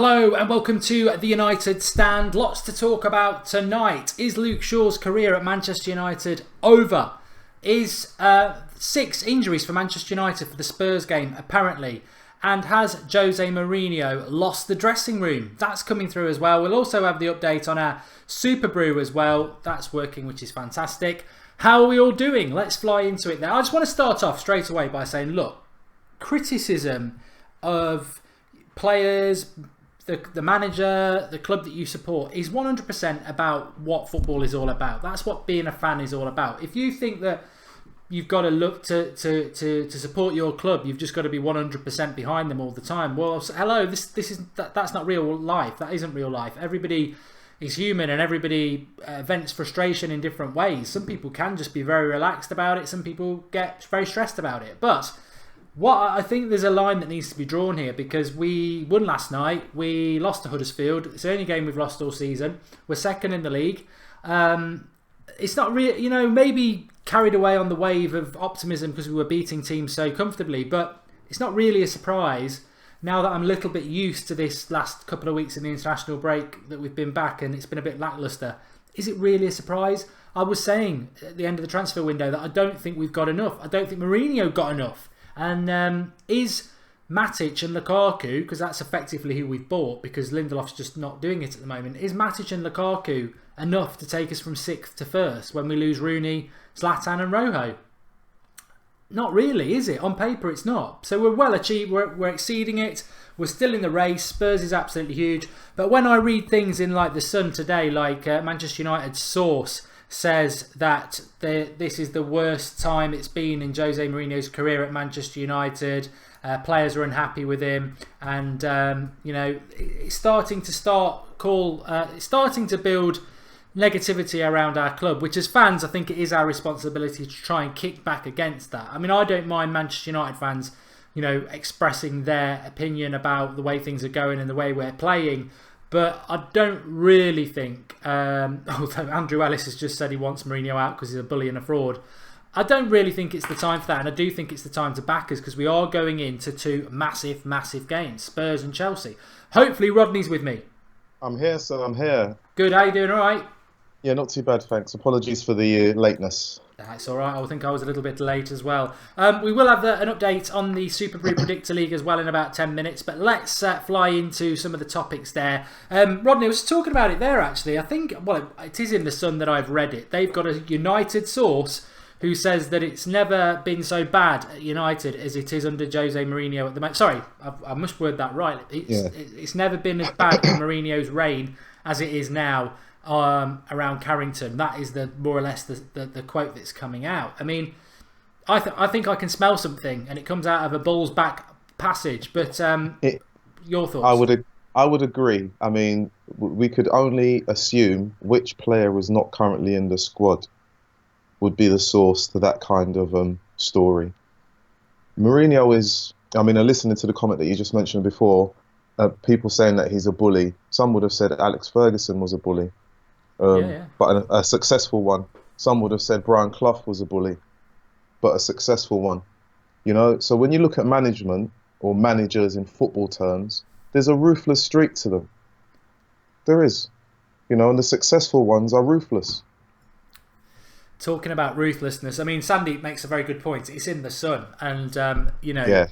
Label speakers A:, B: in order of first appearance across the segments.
A: Hello and welcome to the United Stand. Lots to talk about tonight. Is Luke Shaw's career at Manchester United over? Is 6 injuries for Manchester United for the Spurs game apparently? And has Jose Mourinho lost the dressing room? That's coming through as well. We'll also have the update on our Super Brew as well. That's working, which is fantastic. How are we all doing? Let's fly into it now. I just want to start off straight away by saying, look, criticism of players, the manager, the club that you support is 100% about what football is all about. That's what being a fan is all about. If you think that you've got to look to support your club, you've just got to be 100% behind them all the time. Well, hello, that's not real life. That isn't real life. Everybody is human and everybody vents frustration in different ways. Some people can just be very relaxed about it. Some people get very stressed about it. But what I think there's a line that needs to be drawn here, because we won last night. We lost to Huddersfield. It's the only game we've lost all season. We're second in the league. It's not really, maybe carried away on the wave of optimism because we were beating teams so comfortably, but it's not really a surprise now that I'm a little bit used to this last couple of weeks in the international break that we've been back and it's been a bit lacklustre. Is it really a surprise? I was saying at the end of the transfer window that I don't think we've got enough. I don't think Mourinho got enough. And is Matic and Lukaku, because that's effectively who we've bought because Lindelof's just not doing it at the moment, is Matic and Lukaku enough to take us from 6th to 1st when we lose Rooney, Zlatan and Rojo? Not really, is it? On paper it's not. So we're well achieved, we're exceeding it, we're still in the race. Spurs is absolutely huge. But when I read things in like The Sun today, like Manchester United's source says that this is the worst time it's been in Jose Mourinho's career at Manchester United. Players are unhappy with him, and it's starting to build negativity around our club, which as fans I think it is our responsibility to try and kick back against that. I mean, I don't mind Manchester United fans expressing their opinion about the way things are going and the way we're playing, but I don't really think, although Andrew Ellis has just said he wants Mourinho out because he's a bully and a fraud, I don't really think it's the time for that, and I do think it's the time to back us because we are going into 2 massive, massive games, Spurs and Chelsea. Hopefully Rodney's with me.
B: I'm here, sir, I'm here.
A: Good, how you doing, alright?
B: Yeah, not too bad, thanks. Apologies for the lateness.
A: That's alright, I think I was a little bit late as well. We will have an update on the Super Brew Predictor League as well in about 10 minutes, but let's fly into some of the topics there. Rodney, I was talking about it there actually. I think, well, it is in The Sun that I've read it. They've got a United source who says that it's never been so bad at United as it is under Jose Mourinho at the moment. Sorry, I must word that right. It's never been as bad in Mourinho's reign as it is now around Carrington. That is more or less the quote that's coming out. I mean, I think I can smell something, and it comes out of a bull's back passage. But your thoughts?
B: I would agree. I mean, we could only assume which player was not currently in the squad would be the source to that kind of story. Mourinho is, I mean, listening to the comment that you just mentioned before, people saying that he's a bully. Some would have said Alex Ferguson was a bully, but a successful one. Some would have said Brian Clough was a bully, but a successful one. So when you look at management or managers in football terms, there's a ruthless streak to them. There is, and the successful ones are ruthless.
A: Talking about ruthlessness, I mean, Sandeep makes a very good point. It's in The Sun, and we know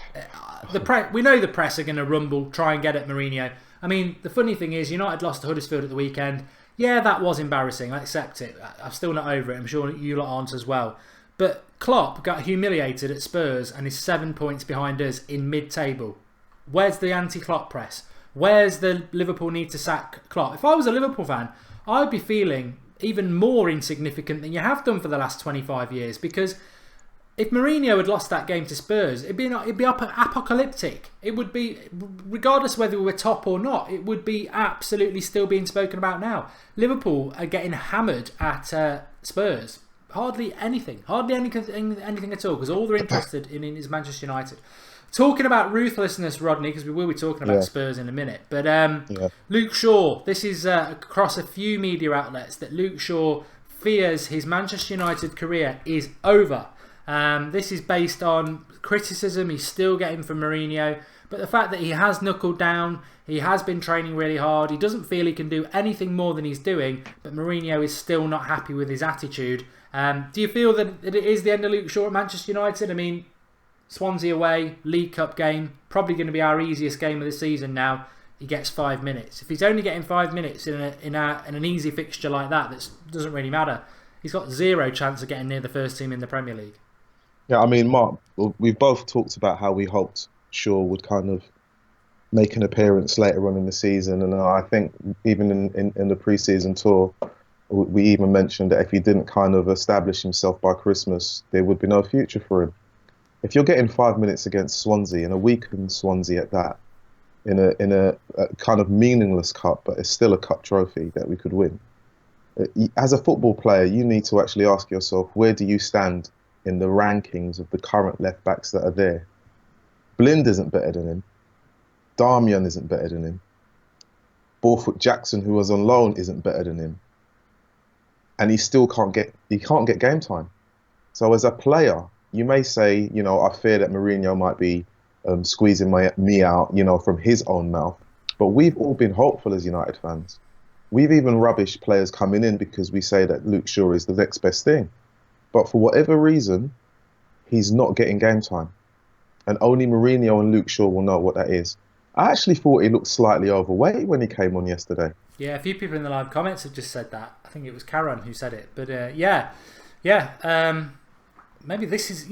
A: the press are going to rumble, try and get at Mourinho. I mean, the funny thing is, United lost to Huddersfield at the weekend. Yeah, that was embarrassing. I accept it. I'm still not over it. I'm sure you lot aren't as well. But Klopp got humiliated at Spurs and is 7 points behind us in mid-table. Where's the anti-Klopp press? Where's the Liverpool need to sack Klopp? If I was a Liverpool fan, I'd be feeling even more insignificant than you have done for the last 25 years, because if Mourinho had lost that game to Spurs, it'd be apocalyptic. It would be, regardless whether we were top or not, it would be absolutely still being spoken about now. Liverpool are getting hammered at Spurs. Hardly anything at all, because all they're interested in is Manchester United. Talking about ruthlessness, Rodney, because we will be talking about Spurs in a minute. But Luke Shaw, this is across a few media outlets that Luke Shaw fears his Manchester United career is over. This is based on criticism he's still getting from Mourinho. But the fact that he has knuckled down, he has been training really hard, he doesn't feel he can do anything more than he's doing, but Mourinho is still not happy with his attitude. Do you feel that it is the end of Luke Shaw at Manchester United? I mean, Swansea away, League Cup game, probably going to be our easiest game of the season now. He gets 5 minutes. If he's only getting 5 minutes in an easy fixture like that doesn't really matter. He's got zero chance of getting near the first team in the Premier League.
B: Yeah, I mean, Mark, we've both talked about how we hoped Shaw would kind of make an appearance later on in the season, and I think even in the pre-season tour, we even mentioned that if he didn't kind of establish himself by Christmas, there would be no future for him. If you're getting 5 minutes against Swansea, and a weakened Swansea at that, in a kind of meaningless cup, but it's still a cup trophy that we could win. As a football player, you need to actually ask yourself, where do you stand in the rankings of the current left backs that are there? Blind isn't better than him. Darmian isn't better than him. Borthwick Jackson, who was on loan, isn't better than him. And he still can't get game time. So as a player, you may say, I fear that Mourinho might be squeezing me out, from his own mouth. But we've all been hopeful as United fans. We've even rubbished players coming in because we say that Luke Shaw is the next best thing. But for whatever reason, he's not getting game time. And only Mourinho and Luke Shaw will know what that is. I actually thought he looked slightly overweight when he came on yesterday.
A: Yeah, a few people in the live comments have just said that. I think it was Karen who said it. But maybe this is,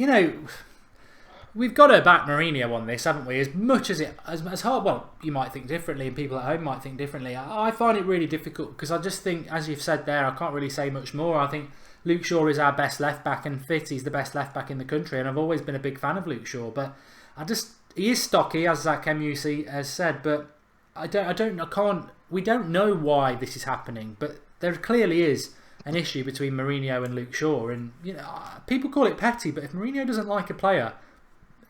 A: we've got to back Mourinho on this, haven't we? As much as as hard, well, you might think differently and people at home might think differently. I find it really difficult because I just think, as you've said there, I can't really say much more. I think Luke Shaw is our best left back, and fit, he's the best left back in the country, and I've always been a big fan of Luke Shaw, but he is stocky, as Zach Kemusi has said, but we don't know why this is happening, but there clearly is an issue between Mourinho and Luke Shaw, and people call it petty, but if Mourinho doesn't like a player,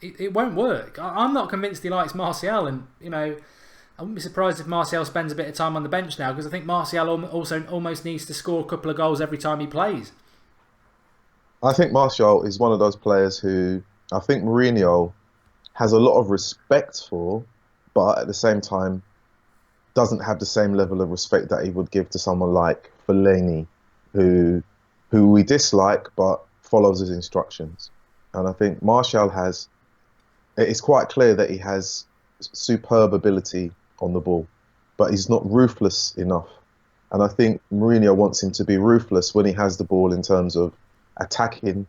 A: it won't work. I'm not convinced he likes Martial, and I wouldn't be surprised if Martial spends a bit of time on the bench now, because I think Martial also almost needs to score a couple of goals every time he plays.
B: I think Martial is one of those players who I think Mourinho has a lot of respect for, but at the same time doesn't have the same level of respect that he would give to someone like Fellaini, who we dislike but follows his instructions. And I think Martial it's quite clear that he has superb ability on the ball, but he's not ruthless enough. And I think Mourinho wants him to be ruthless when he has the ball in terms of attacking,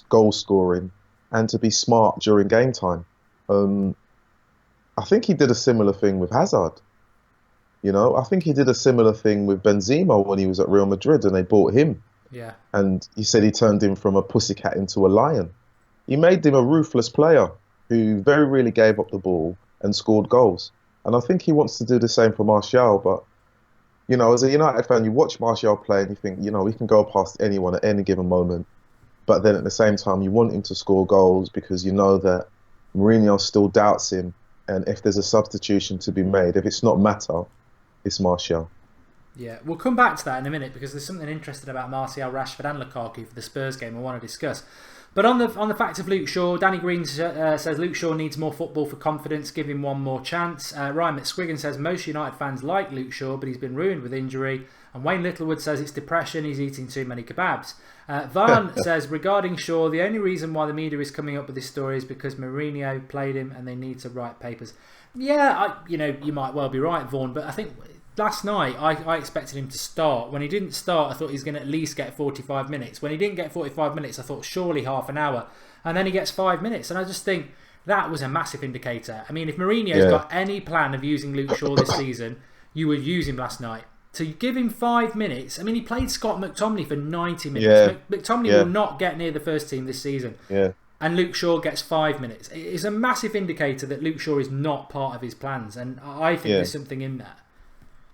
B: goal scoring, and to be smart during game time. I think he did a similar thing with Hazard. I think he did a similar thing with Benzema when he was at Real Madrid and they bought him.
A: Yeah.
B: And he said he turned him from a pussycat into a lion. He made him a ruthless player who very rarely gave up the ball and scored goals. And I think he wants to do the same for Martial. But, as a United fan, you watch Martial play and you think, he can go past anyone at any given moment. But then at the same time, you want him to score goals because you know that Mourinho still doubts him. And if there's a substitution to be made, if it's not Mata, it's Martial.
A: Yeah, we'll come back to that in a minute because there's something interesting about Martial, Rashford and Lukaku for the Spurs game I want to discuss. But on the fact of Luke Shaw, Danny Green says Luke Shaw needs more football for confidence, give him one more chance. Ryan McSquiggan says most United fans like Luke Shaw, but he's been ruined with injury. And Wayne Littlewood says it's depression, he's eating too many kebabs. Varn says regarding Shaw, the only reason why the media is coming up with this story is because Mourinho played him and they need to write papers. Yeah, you might well be right, Vaughan, but I think last night I expected him to start. When he didn't start, I thought he was going to at least get 45 minutes. When he didn't get 45 minutes, I thought surely half an hour. And then he gets 5 minutes. And I just think that was a massive indicator. I mean, if Mourinho's got any plan of using Luke Shaw this season, you would use him last night. To give him 5 minutes, I mean, he played Scott McTominay for 90 minutes. McTominay will not get near the first team this season.
B: Yeah.
A: And Luke Shaw gets 5 minutes. It's a massive indicator that Luke Shaw is not part of his plans. And I think there's something in that.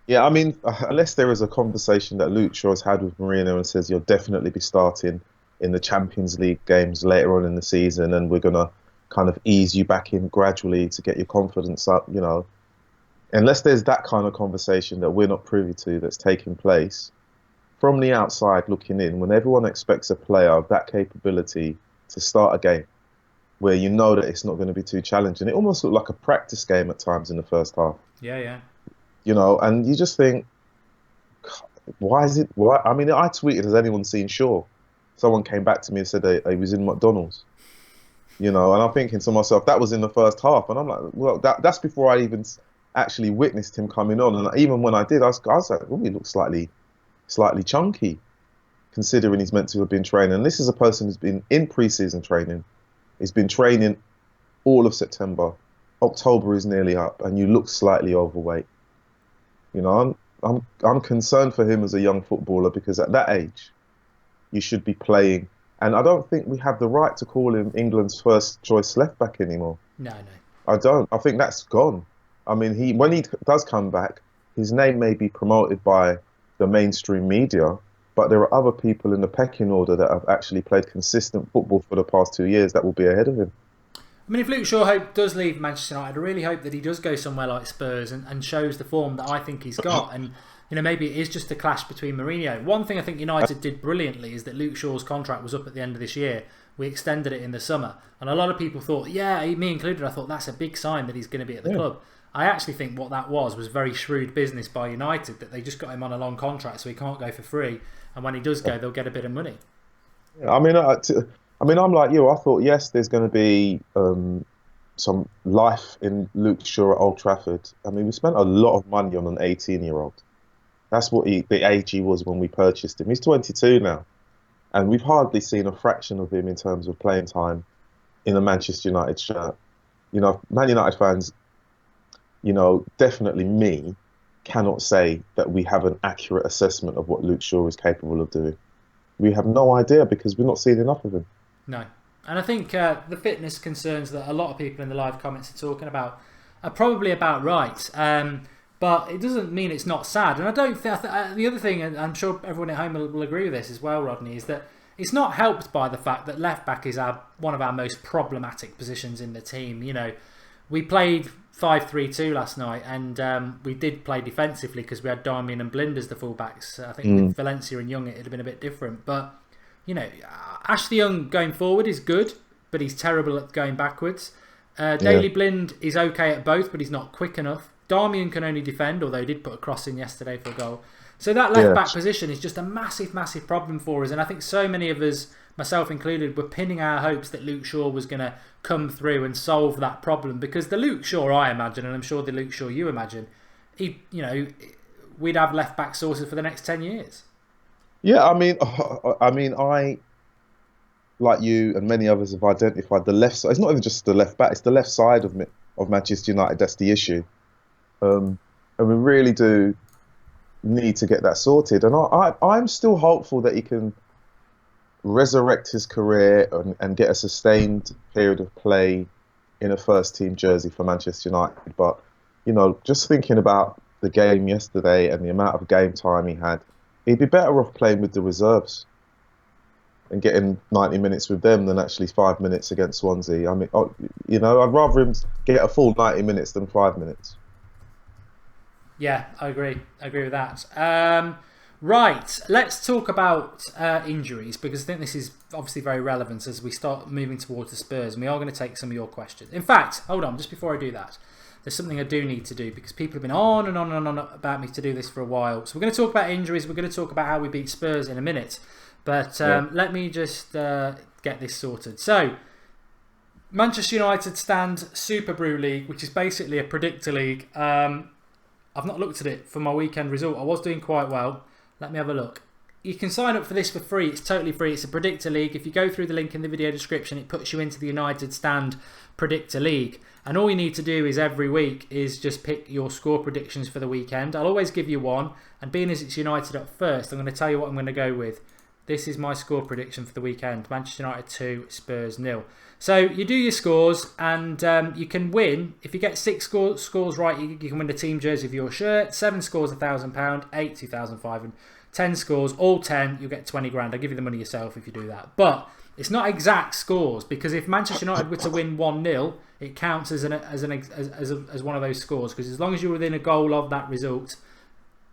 B: Yeah, I mean, unless there is a conversation that Luke Shaw has had with Mourinho and says you'll definitely be starting in the Champions League games later on in the season and we're going to kind of ease you back in gradually to get your confidence up, unless there's that kind of conversation that we're not privy to that's taking place, from the outside looking in, when everyone expects a player of that capability to start a game, where you know that it's not going to be too challenging. It almost looked like a practice game at times in the first half,
A: Yeah, yeah.
B: and you just think, why is it? Why? I mean, I tweeted, "Has anyone seen Shaw?" Someone came back to me and said he was in McDonald's, and I'm thinking to myself, that was in the first half, and I'm like, well, that's before I even actually witnessed him coming on, and even when I did, I was like, oh, he looks slightly chunky, considering he's meant to have been training. And this is a person who's been in pre-season training. He's been training all of September. October is nearly up, and you look slightly overweight. I'm concerned for him as a young footballer, because at that age, you should be playing. And I don't think we have the right to call him England's first choice left back anymore.
A: No.
B: I don't. I think that's gone. I mean, when he does come back, his name may be promoted by the mainstream media, but there are other people in the pecking order that have actually played consistent football for the past 2 years that will be ahead of him.
A: I mean, if Luke Shaw does leave Manchester United, I really hope that he does go somewhere like Spurs and shows the form that I think he's got. And, maybe it is just a clash between Mourinho. One thing I think United did brilliantly is that Luke Shaw's contract was up at the end of this year. We extended it in the summer. And a lot of people thought, yeah, me included, I thought that's a big sign that he's going to be at the club. I actually think what that was very shrewd business by United, that they just got him on a long contract so he can't go for free. And when he does go, they'll get a bit of money.
B: I mean, I'm like you. I thought, yes, there's going to be some life in Luke Shaw at Old Trafford. I mean, we spent a lot of money on an 18-year-old. That's what the age he was when we purchased him. He's 22 now, and we've hardly seen a fraction of him in terms of playing time in a Manchester United shirt. Man United fans, definitely me, cannot say that we have an accurate assessment of what Luke Shaw is capable of doing. We have no idea because we're not seeing enough of him.
A: No. And I think the fitness concerns that a lot of people in the live comments are talking about are probably about right. But it doesn't mean it's not sad. And I don't think... the other thing, and I'm sure everyone at home will agree with this as well, Rodney, is that it's not helped by the fact that left-back is one of our most problematic positions in the team. We played 5-3-2 last night, and we did play defensively because we had Darmian and Blind as the fullbacks. I think with Valencia and Young it would have been a bit different. But, Ashley Young going forward is good, but he's terrible at going backwards. Daley Blind is okay at both, but he's not quick enough. Darmian can only defend, although he did put a cross in yesterday for a goal. So that left-back position is just a massive, massive problem for us. And I think so many of us, myself included, were pinning our hopes that Luke Shaw was going to come through and solve that problem. Because the Luke Shaw I imagine, and I'm sure the Luke Shaw you imagine, we'd have left-back sources for the next 10 years.
B: Yeah, I like you and many others have identified the left side. It's not even just the left back; it's the left side of Manchester United. That's the issue, and we really do need to get that sorted. And I'm still hopeful that he can resurrect his career and get a sustained period of play in a first-team jersey for Manchester United. But just thinking about the game yesterday and the amount of game time he had, he'd be better off playing with the reserves and getting 90 minutes with them than actually 5 minutes against Swansea. I mean, I'd rather him get a full 90 minutes than 5 minutes.
A: Yeah, I agree. I agree with that. Right, let's talk about injuries, because I think this is obviously very relevant as we start moving towards the Spurs, and we are going to take some of your questions. In fact, hold on, just before I do that, there's something I do need to do, because people have been on and on and on about me to do this for a while. So we're going to talk about injuries, we're going to talk about how we beat Spurs in a minute. But let me just get this sorted. So, Manchester United stand Super Brew League, which is basically a Predictor League. I've not looked at it for my weekend result. I was doing quite well. Let me have a look. You can sign up for this for free. It's totally free. It's a Predictor League. If you go through the link in the video description, it puts you into the United Stand Predictor League. And all you need to do is every week is just pick your score predictions for the weekend. I'll always give you one. And being as it's United up first, I'm going to tell you what I'm going to go with. This is my score prediction for the weekend. Manchester United 2, Spurs 0. So you do your scores and you can win. If you get 6 scores right, you can win the team jersey of your shirt. 7 scores, £1,000. 8, 2,500. 10 scores, all 10, you'll get 20 grand. I'll give you the money yourself if you do that. But it's not exact scores, because if Manchester United were to win 1-0, it counts as one of those scores. Because as long as you're within a goal of that result,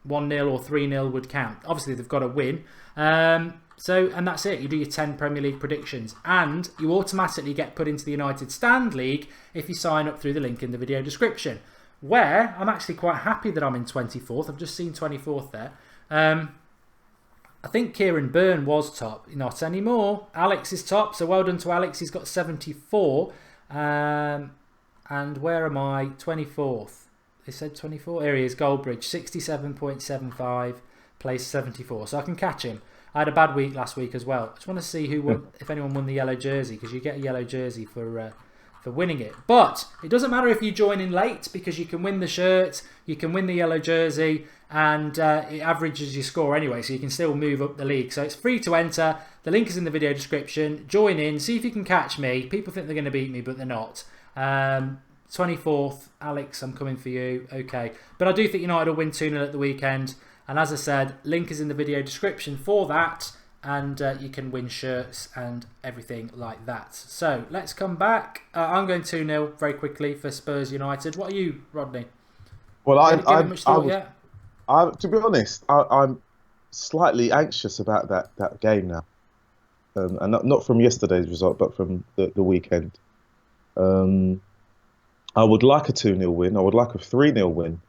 A: 1-0 or 3-0 would count. Obviously, they've got to win. And that's it. You do your 10 Premier League predictions. And you automatically get put into the United Stand League if you sign up through the link in the video description. Where I'm actually quite happy that I'm in 24th. I've just seen 24th there. I think Kieran Byrne was top. Not anymore. Alex is top. So well done to Alex. He's got 74. And where am I? 24th. They said 24. Here he is. Goldbridge. 67.75. Place 74. So I can catch him. I had a bad week last week as well. I just want to see who won, if anyone won the yellow jersey, because you get a yellow jersey for winning it. But it doesn't matter if you join in late, because you can win the shirt, you can win the yellow jersey, and it averages your score anyway, so you can still move up the league. So it's free to enter. The link is in the video description. Join in, see if you can catch me. People think they're going to beat me, but they're not. 24th, Alex, I'm coming for you. Okay. But I do think United will win 2-0 at the weekend. And as I said, link is in the video description for that. And you can win shirts and everything like that. So let's come back. I'm going 2-0 very quickly for Spurs United. What are you, Rodney?
B: Well, to be honest, I'm slightly anxious about that game now. And not from yesterday's result, but from the weekend. I would like a 2-0 win. I would like a 3-0 win.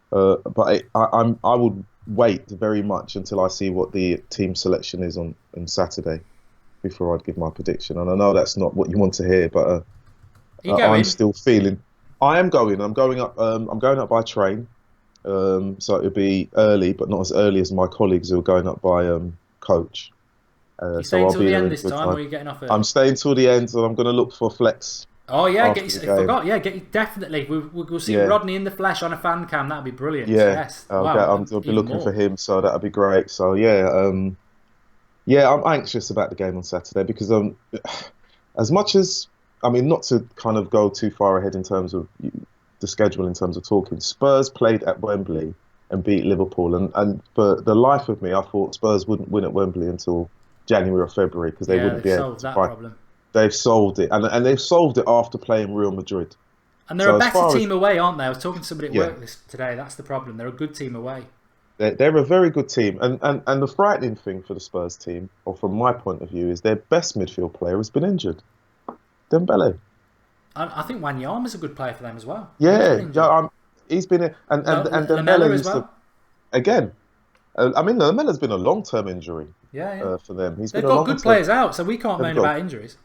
B: But I would wait very much until I see what the team selection is on Saturday before I'd give my prediction. And I know that's not what you want to hear, but I'm still feeling. I am going. I'm going up. I'm going up by train, so it'll be early, but not as early as my colleagues who are going up by coach.
A: You staying till the end this time, or are you getting off early?
B: I'm staying till the end, so I'm going to look for flex.
A: Oh yeah, I forgot. Yeah, definitely. We'll see Rodney in the flesh on a fan cam. That'd be brilliant.
B: Yeah,
A: yes.
B: I'll be looking for him, so that'd be great. So yeah, I'm anxious about the game on Saturday because as much as not to kind of go too far ahead in terms of the schedule, in terms of talking. Spurs played at Wembley and beat Liverpool, and for the life of me, I thought Spurs wouldn't win at Wembley until January or February because they wouldn't be able to
A: that problem.
B: They've solved it, and they've solved it after playing Real Madrid.
A: And they're a better team away, aren't they? I was talking to somebody at work today. That's the problem. They're a good team away.
B: They're a very good team. And the frightening thing for the Spurs team, or from my point of view, is their best midfield player has been injured. Dembele.
A: I think Wanyama's a good player for them as well.
B: He's been and Dembele
A: as well.
B: Again. Lamela's been a long-term injury for them.
A: They've got good players out, so we can't moan about injuries.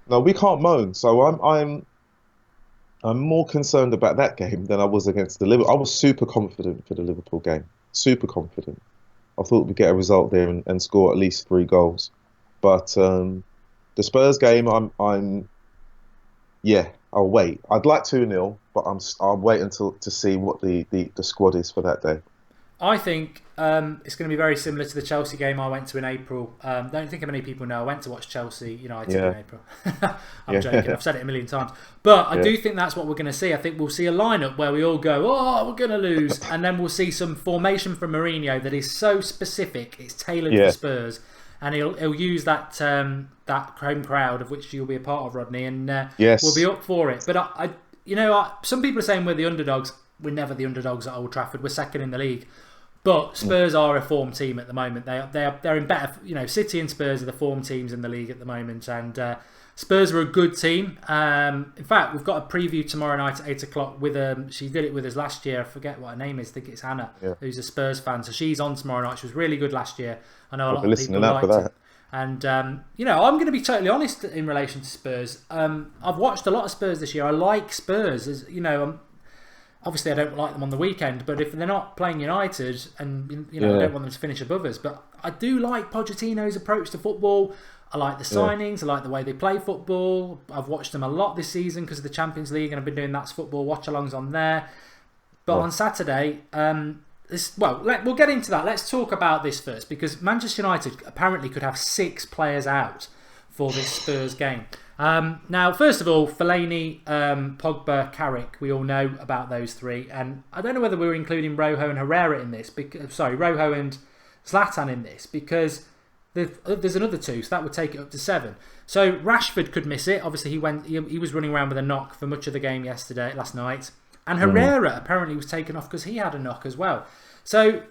B: No, we can't moan. So I'm more concerned about that game than I was against the Liverpool. I was super confident for the Liverpool game. Super confident. I thought we'd get a result there and score at least 3 goals. But the Spurs game, I'll wait. I'd like 2-0, but I'll wait to see what the squad is for that day.
A: I think it's going to be very similar to the Chelsea game I went to in April. Don't think many people know I went to watch Chelsea United in April. I'm joking. I've said it a million times. But I do think that's what we're going to see. I think we'll see a lineup where we all go, we're going to lose. And then we'll see some formation from Mourinho that is so specific. It's tailored for Spurs. And he'll use that home crowd of which you'll be a part of, Rodney. And we'll be up for it. But, some people are saying we're the underdogs. We're never the underdogs at Old Trafford. We're second in the league. But Spurs are a form team at the moment. They're in better. City and Spurs are the form teams in the league at the moment, and Spurs are a good team. In fact, we've got a preview tomorrow night at 8 o'clock with she did it with us last year. I forget what her name is. I think it's Hannah, who's a Spurs fan. So she's on tomorrow night. She was really good last year. I know a lot of people liked it. And I'm going to be totally honest in relation to Spurs. I've watched a lot of Spurs this year. I like Spurs. Obviously, I don't like them on the weekend, but if they're not playing United, and I don't want them to finish above us, but I do like Pochettino's approach to football. I like the signings. I like the way they play football. I've watched them a lot this season because of the Champions League, and I've been doing That's Football watch-alongs on there. But on Saturday, we'll get into that. Let's talk about this first, because Manchester United apparently could have 6 players out for this Spurs game. Now, first of all, Fellaini, Pogba, Carrick, we all know about those 3. And I don't know whether we're including Rojo and Herrera in this. Rojo and Zlatan in this, because there's another 2, so that would take it up to 7. So Rashford could miss it. Obviously, he was running around with a knock for much of the game last night. And Herrera apparently was taken off because he had a knock as well. So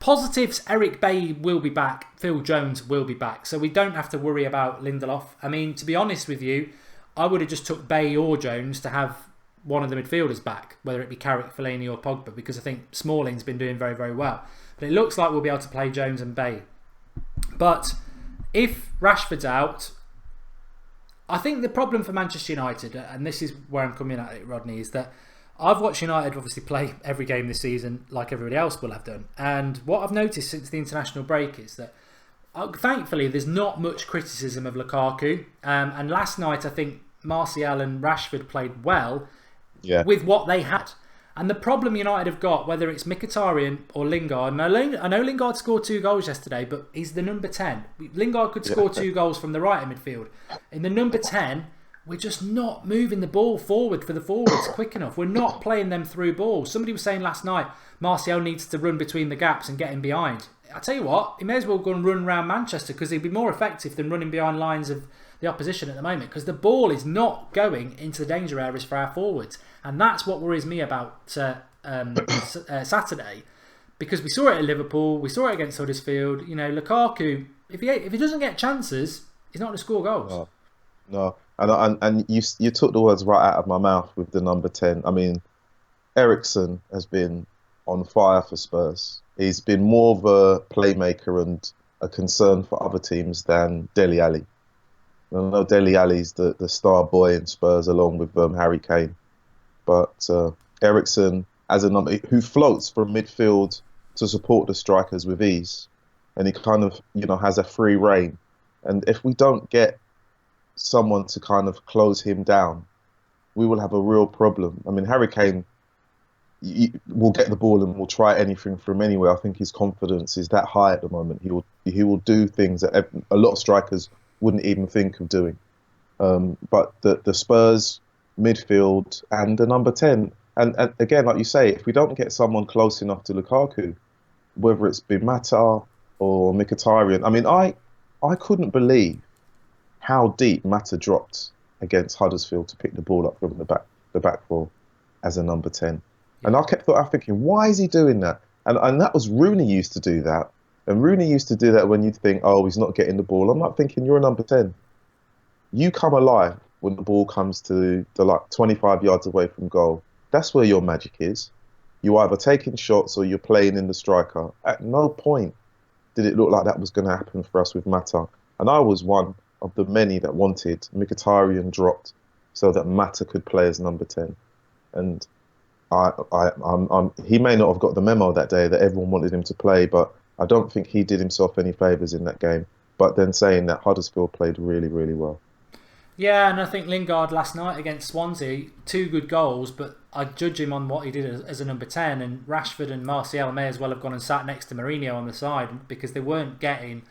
A: Positives, Eric Bailly will be back. Phil Jones will be back. So we don't have to worry about Lindelof. I mean, to be honest with you, I would have just took Bailly or Jones to have one of the midfielders back, whether it be Carrick, Fellaini or Pogba, because I think Smalling's been doing very, very well. But it looks like we'll be able to play Jones and Bailly. But if Rashford's out, I think the problem for Manchester United, and this is where I'm coming at it, Rodney, is that I've watched United obviously play every game this season like everybody else will have done. And what I've noticed since the international break is that thankfully there's not much criticism of Lukaku. And last night I think Martial and Rashford played well with what they had. And the problem United have got, whether it's Mkhitaryan or Lingard, and I know Lingard scored 2 goals yesterday, but he's the number 10. Lingard could score 2 goals from the right of midfield. In the number 10, we're just not moving the ball forward for the forwards quick enough. We're not playing them through balls. Somebody was saying last night, Martial needs to run between the gaps and get in behind. I tell you what, he may as well go and run around Manchester, because he'd be more effective than running behind lines of the opposition at the moment, because the ball is not going into the danger areas for our forwards. And that's what worries me about Saturday, because we saw it at Liverpool, we saw it against Huddersfield. You know, Lukaku, if he doesn't get chances, he's not going to score goals.
B: No. And you took the words right out of my mouth with the number 10. I mean, Eriksen has been on fire for Spurs. He's been more of a playmaker and a concern for other teams than Dele Alli. I know Dele Alli's the star boy in Spurs along with Harry Kane. But Eriksen, as a number who floats from midfield to support the strikers with ease, and he kind of has a free rein. And if we don't get someone to kind of close him down, we will have a real problem. I mean, Harry Kane will get the ball and will try anything from anywhere. I think his confidence is that high at the moment. He will do things that a lot of strikers wouldn't even think of doing. But the Spurs midfield and the number 10, and again, like you say, if we don't get someone close enough to Lukaku, whether it's been Mata or Mkhitaryan, I mean, I couldn't believe how deep Mata dropped against Huddersfield to pick the ball up from the back four as a number 10. And I kept thinking, why is he doing that? And that was Rooney used to do that. And Rooney used to do that when you'd think, oh, he's not getting the ball. I'm not thinking, you're a number 10. You come alive when the ball comes to the 25 yards away from goal. That's where your magic is. You're either taking shots or you're playing in the striker. At no point did it look like that was going to happen for us with Mata. And I was one of the many that wanted Mkhitaryan dropped so that Mata could play as number 10. And he may not have got the memo that day that everyone wanted him to play, but I don't think he did himself any favours in that game. But then saying that, Huddersfield played really, really well.
A: Yeah, and I think Lingard last night against Swansea, 2 good goals, but I judge him on what he did as a number 10. And Rashford and Martial may as well have gone and sat next to Mourinho on the side, because they weren't getting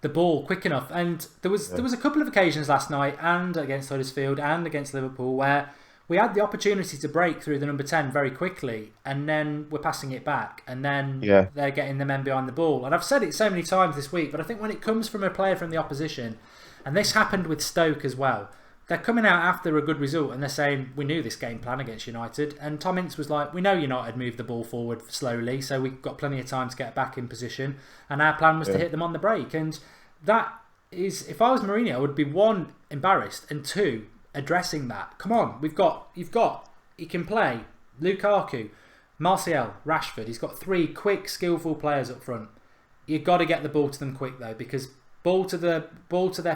A: the ball quick enough. And there was a couple of occasions last night and against Huddersfield and against Liverpool where we had the opportunity to break through the number 10 very quickly, and then we're passing it back, and then they're getting the men behind the ball. And I've said it so many times this week, but I think when it comes from a player from the opposition, and this happened with Stoke as well, they're coming out after a good result and they're saying, we knew this game plan against United. And Tom Ince was like, we know United moved the ball forward slowly, so we've got plenty of time to get back in position, and our plan was to hit them on the break. And that is, if I was Mourinho, I would be 1, embarrassed, and 2, addressing that. Come on, he can play Lukaku, Martial, Rashford. He's got 3 quick, skillful players up front. You've got to get the ball to them quick though, because ball to their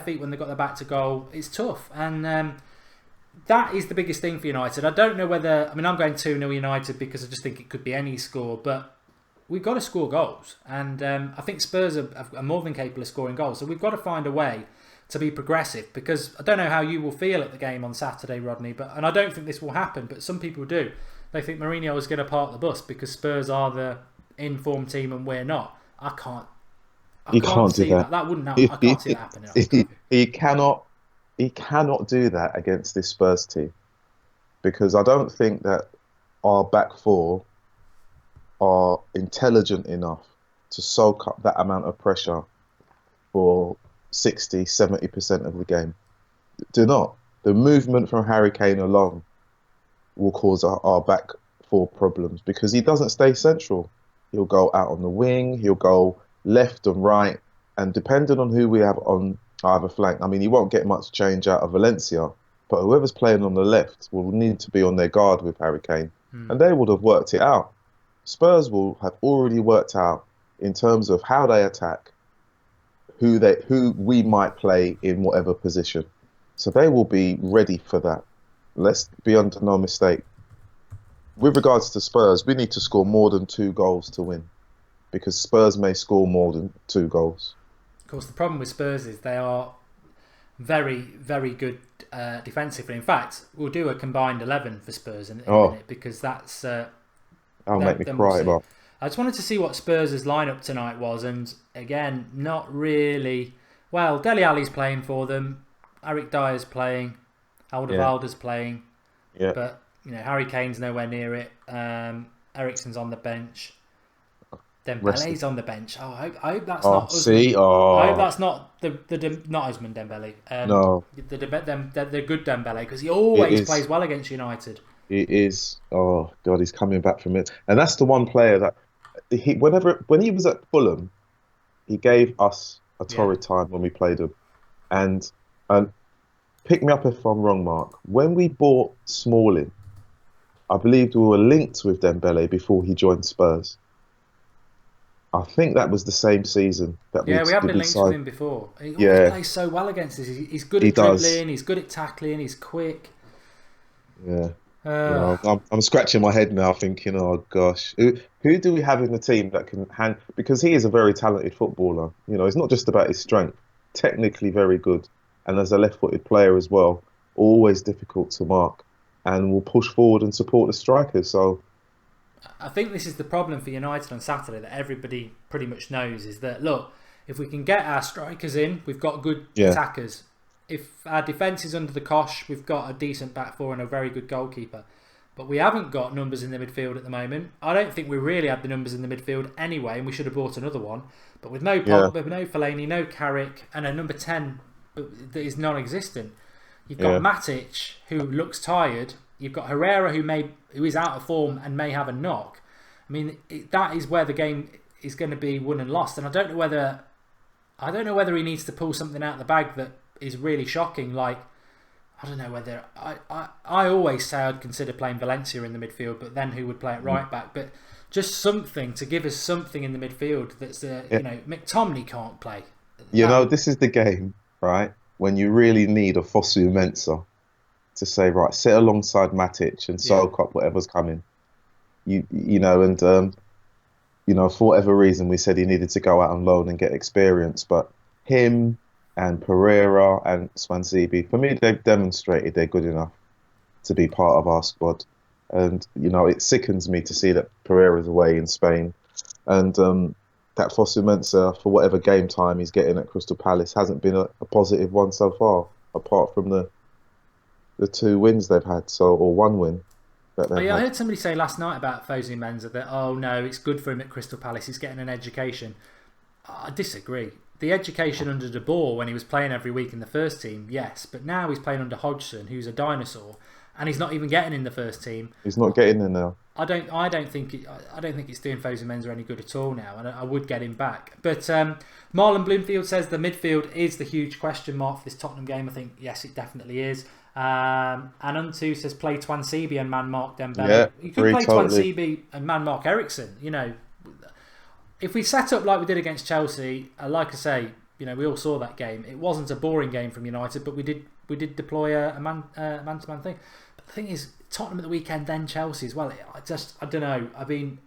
A: feet when they've got their back to goal, it's tough. And that is the biggest thing for United. I don't know whether, I mean, I'm going 2-0 United because I just think it could be any score, but we've got to score goals. And I think Spurs are more than capable of scoring goals. So we've got to find a way to be progressive, because I don't know how you will feel at the game on Saturday, Rodney, and I don't think this will happen, but some people do. They think Mourinho is going to park the bus because Spurs are the in-form team and we're not. I can't see that. That wouldn't happen. I can't see that happening.
B: He cannot do that against this Spurs team, because I don't think that our back four are intelligent enough to soak up that amount of pressure for 60-70% of the game. Do not. The movement from Harry Kane alone will cause our back four problems, because he doesn't stay central. He'll go out on the wing. He'll go left and right. And depending on who we have on either flank, I mean, you won't get much change out of Valencia, but whoever's playing on the left will need to be on their guard with Harry Kane. And they would have worked it out. Spurs will have already worked out in terms of how they attack, who we might play in whatever position. So they will be ready for that. Let's be under no mistake. With regards to Spurs, we need to score more than 2 goals to win, because Spurs may score more than 2 goals.
A: Of course, the problem with Spurs is they are very, very good defensively. In fact, we'll do a combined 11 for Spurs in a minute, because that's...
B: that'll make me cry about.
A: I just wanted to see what Spurs' lineup tonight was, and again, not really... Well, Dele Alli's playing for them, Eric Dyer's playing, Alderweireld's playing, but Harry Kane's nowhere near it. Eriksen's on the bench. Dembele's on the bench. Oh, I hope that's not. I hope that's not not Usman Dembele.
B: No,
A: the good Dembele, because he always plays well against United.
B: He is. Oh God, he's coming back from it, and that's the one player that when he was at Fulham, he gave us a torrid time when we played him, and pick me up if I'm wrong, Mark. When we bought Smalling, I believe we were linked with Dembele before he joined Spurs. I think that was the same season that we
A: have been linked with him before. He plays so well against us. He's good at dribbling. He's good at tackling. He's quick.
B: Yeah. I'm scratching my head now, thinking, oh gosh, who do we have in the team that can hand? Because he is a very talented footballer. It's not just about his strength. Technically very good, and as a left-footed player as well, always difficult to mark, and will push forward and support the strikers. So.
A: I think this is the problem for United on Saturday that everybody pretty much knows, is that, look, if we can get our strikers in, we've got good attackers. If our defence is under the cosh, we've got a decent back four and a very good goalkeeper. But we haven't got numbers in the midfield at the moment. I don't think we really had the numbers in the midfield anyway, and we should have bought another one. But with no Pogba, no Fellaini, no Carrick, and a number 10 that is non-existent. You've got Matic, who looks tired. You've got Herrera, who is out of form and may have a knock. I mean, that is where the game is going to be won and lost. And I don't know whether he needs to pull something out of the bag that is really shocking. Like, I don't know whether I always say I'd consider playing Valencia in the midfield, but then who would play at right back? But just something to give us something in the midfield that's McTominay can't play.
B: This is the game, right, when you really need a Fosu Mensah to say, right, sit alongside Matic and soak up whatever's coming. For whatever reason, we said he needed to go out on loan and get experience. But him and Pereira and Swansea, for me, they've demonstrated they're good enough to be part of our squad. And, it sickens me to see that Pereira's away in Spain. And that Fosu Mensah, for whatever game time he's getting at Crystal Palace, hasn't been a positive one so far, apart from the 2 wins they've had, or 1 win.
A: I heard somebody say last night about Fosu Mensah that, oh no, it's good for him at Crystal Palace, he's getting an education. I disagree. The education under De Boer, when he was playing every week in the first team, yes, but now he's playing under Hodgson, who's a dinosaur, and he's not even getting in the first team.
B: He's not getting in now.
A: I don't think it's doing Fosu Mensah any good at all now, and I would get him back. But Marlon Bloomfield says the midfield is the huge question mark for this Tottenham game. I think yes, it definitely is. And Untu says play Twansibi and man mark Dembele.
B: Yeah,
A: you could play Twansibi and man mark Eriksen. If we set up like we did against Chelsea, like I say, we all saw that game. It wasn't a boring game from United, but we did deploy a man-to-man thing. But the thing is, Tottenham at the weekend, then Chelsea as well. I don't know. I mean,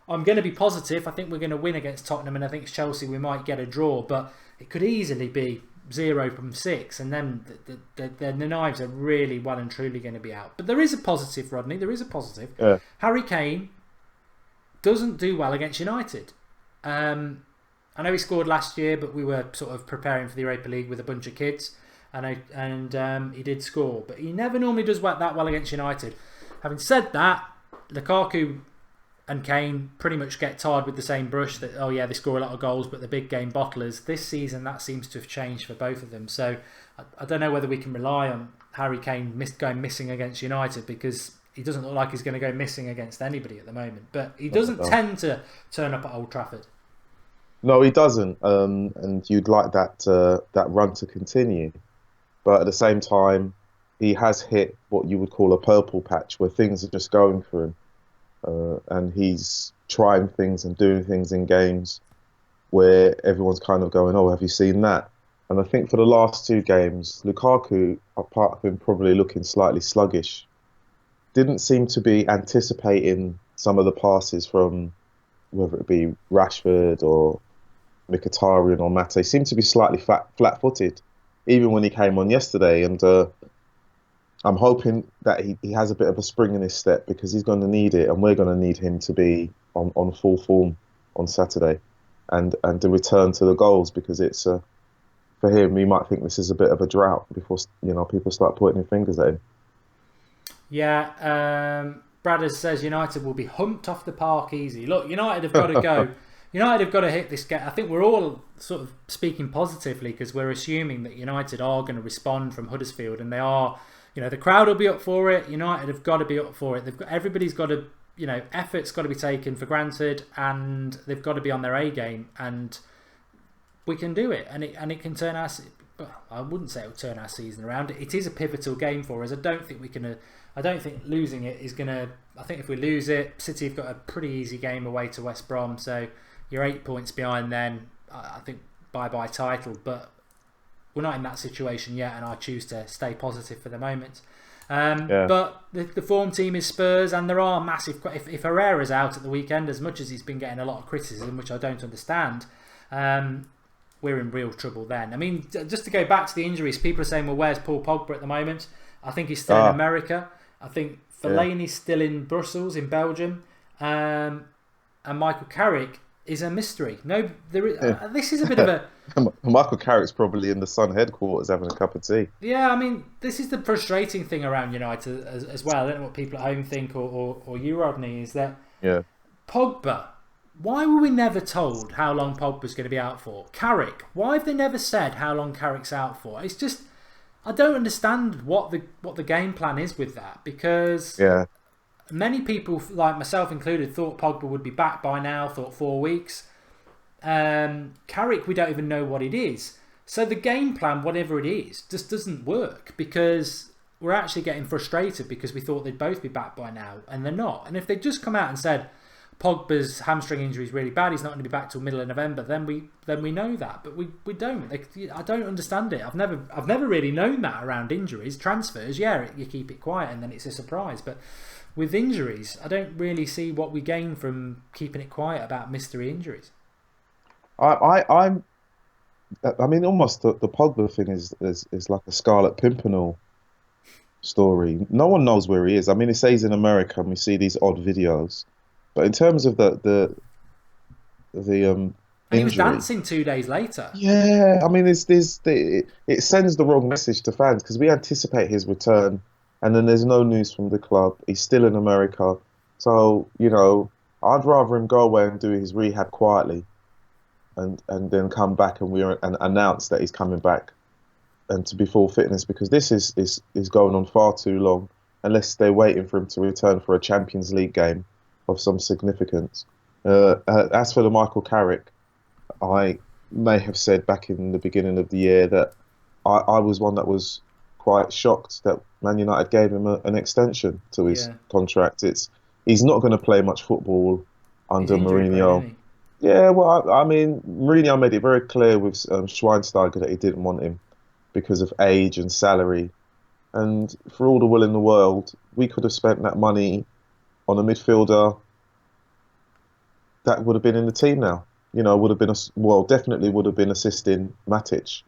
A: I'm going to be positive. I think we're going to win against Tottenham, and I think Chelsea we might get a draw, but it could easily be 0 from 6, and then the knives are really well and truly going to be out. But there is a positive, Rodney. There is a positive.
B: Yeah.
A: Harry Kane doesn't do well against United. I know he scored last year, but we were sort of preparing for the Europa League with a bunch of kids, and he did score, but he never normally does that well against United. Having said that, Lukaku and Kane pretty much get tarred with the same brush, that they score a lot of goals, but the big game bottlers. This season that seems to have changed for both of them, so I don't know whether we can rely on Harry Kane going missing against United, because he doesn't look like he's going to go missing against anybody at the moment. But he doesn't tend to turn up at Old Trafford.
B: No, he doesn't. And you'd like that run to continue. But at the same time, he has hit what you would call a purple patch where things are just going for him. And he's trying things and doing things in games where everyone's kind of going, oh, have you seen that? And I think for the last 2 games, Lukaku, apart from probably looking slightly sluggish, didn't seem to be anticipating some of the passes from whether it be Rashford or Mkhitaryan or Mate. He seemed to be slightly flat-footed, even when he came on yesterday. And I'm hoping that he has a bit of a spring in his step because he's going to need it, and we're going to need him to be on full form on Saturday, and to return to the goals, because it's for him. We might think this is a bit of a drought before people start pointing their fingers at him.
A: Yeah, Bradders says United will be humped off the park easy. Look, United have got to go. United have got to hit this game. I think we're all sort of speaking positively because we're assuming that United are going to respond from Huddersfield, and they are. The crowd will be up for it. United have got to be up for it. Everybody's got to, effort's got to be taken for granted, and they've got to be on their A game, and we can do it. And it can turn our. I wouldn't say it will turn our season around. It is a pivotal game for us. I don't think losing it is going to. I think if we lose it, City have got a pretty easy game away to West Brom, so you're 8 points behind. Then I think bye title, but we're not in that situation yet, and I choose to stay positive for the moment. But the form team is Spurs, and there are massive. If Herrera's out at the weekend, as much as he's been getting a lot of criticism, which I don't understand, we're in real trouble then. I mean, just to go back to the injuries, people are saying, well, where's Paul Pogba at the moment? I think he's still in America. I think Fellaini's still in Brussels, in Belgium. And Michael Carrick is a mystery. This is a bit of a...
B: Michael Carrick's probably in the Sun headquarters having a cup of tea.
A: Yeah, I mean, this is the frustrating thing around United as well. I don't know what people at home think, or you, Rodney, is that Pogba, why were we never told how long Pogba's going to be out for? Carrick, why have they never said how long Carrick's out for? It's just, I don't understand what the game plan is with that, because many people, like myself included, thought Pogba would be back by now, thought 4 weeks. Carrick, we don't even know what it is. So the game plan, whatever it is, just doesn't work, because we're actually getting frustrated because we thought they'd both be back by now, and they're not. And if they'd just come out and said Pogba's hamstring injury is really bad, he's not going to be back till middle of November, then we know that. But we don't. I don't understand it. I've never really known that around injuries. Transfers, you keep it quiet and then it's a surprise. But with injuries, I don't really see what we gain from keeping it quiet about mystery injuries.
B: I mean, almost the Pogba thing is like a Scarlet Pimpernel story. No one knows where he is. I mean, he says in America, and we see these odd videos. But in terms of the
A: and he was dancing 2 days later.
B: Yeah, I mean, it sends the wrong message to fans, because we anticipate his return, and then there's no news from the club. He's still in America, so I'd rather him go away and do his rehab quietly, and then come back and announce that he's coming back and to be full fitness, because this is going on far too long, unless they're waiting for him to return for a Champions League game of some significance. As for the Michael Carrick, I may have said back in the beginning of the year that I was one that was quite shocked that Man United gave him an extension to his contract. He's not going to play much football under Mourinho. Yeah, well, I mean, Mourinho made it very clear with Schweinsteiger that he didn't want him because of age and salary. And for all the will in the world, we could have spent that money on a midfielder that would have been in the team now. Would have been definitely would have been assisting Matic,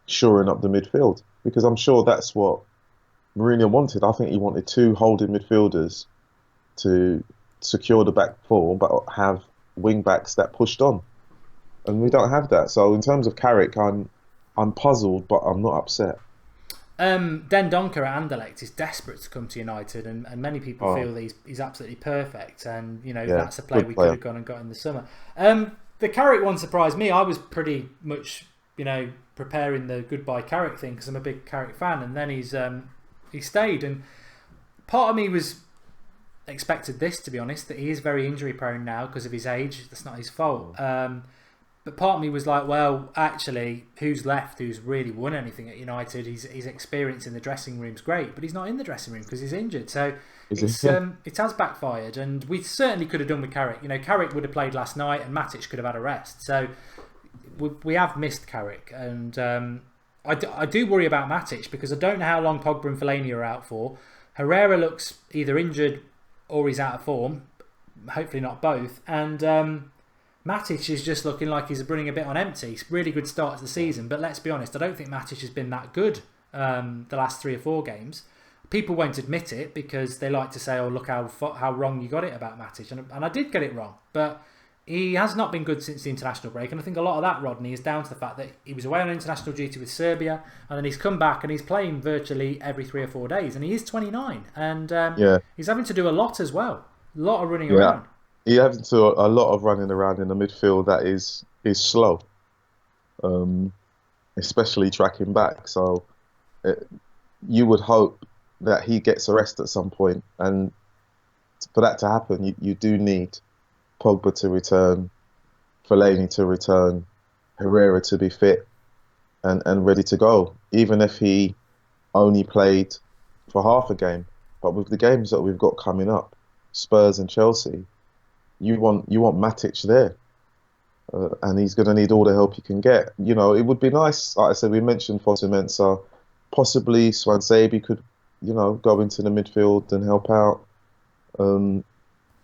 B: shoring up the midfield, because I'm sure that's what Mourinho wanted. I think he wanted 2 holding midfielders to secure the back four, but have wing backs that pushed on, and we don't have that. So in terms of Carrick, I'm puzzled, but I'm not upset.
A: Den Donker at Anderlecht is desperate to come to United, and many people feel that he's absolutely perfect, and that's a player we could have gone and got in the summer. The Carrick one surprised me. I was pretty much preparing the goodbye Carrick thing because I'm a big Carrick fan, and then he stayed, and part of me was expected this, to be honest, that he is very injury prone now because of his age. That's not his fault. But part of me was like, well, actually, who's left who's really won anything at United? His experience in the dressing room's great, but he's not in the dressing room because he's injured. So it has backfired, and we certainly could have done with Carrick. Carrick would have played last night, and Matic could have had a rest. So we have missed Carrick, and I do worry about Matic because I don't know how long Pogba and Fellaini are out for. Herrera looks either injured or he's out of form. Hopefully not both. And Matic is just looking like he's running a bit on empty. Really good start to the season, but let's be honest, I don't think Matic has been that good the last 3 or 4 games. People won't admit it because they like to say, oh, look how wrong you got it about Matic. And I did get it wrong, but he has not been good since the international break. And I think a lot of that, Rodney, is down to the fact that he was away on international duty with Serbia, and then he's come back and he's playing virtually every 3 or 4 days. And he is 29, and he's having to do a lot as well. A lot of running around.
B: He having to do a lot of running around in the midfield that is slow, especially tracking back. So you would hope that he gets a rest at some point, and for that to happen, you do need Pogba to return, Fellaini to return, Herrera to be fit and ready to go, even if he only played for half a game. But with the games that we've got coming up, Spurs and Chelsea, you want Matic there, and he's going to need all the help he can get. It would be nice, like I said, we mentioned Fosu-Mensah, possibly Swansea could, go into the midfield and help out.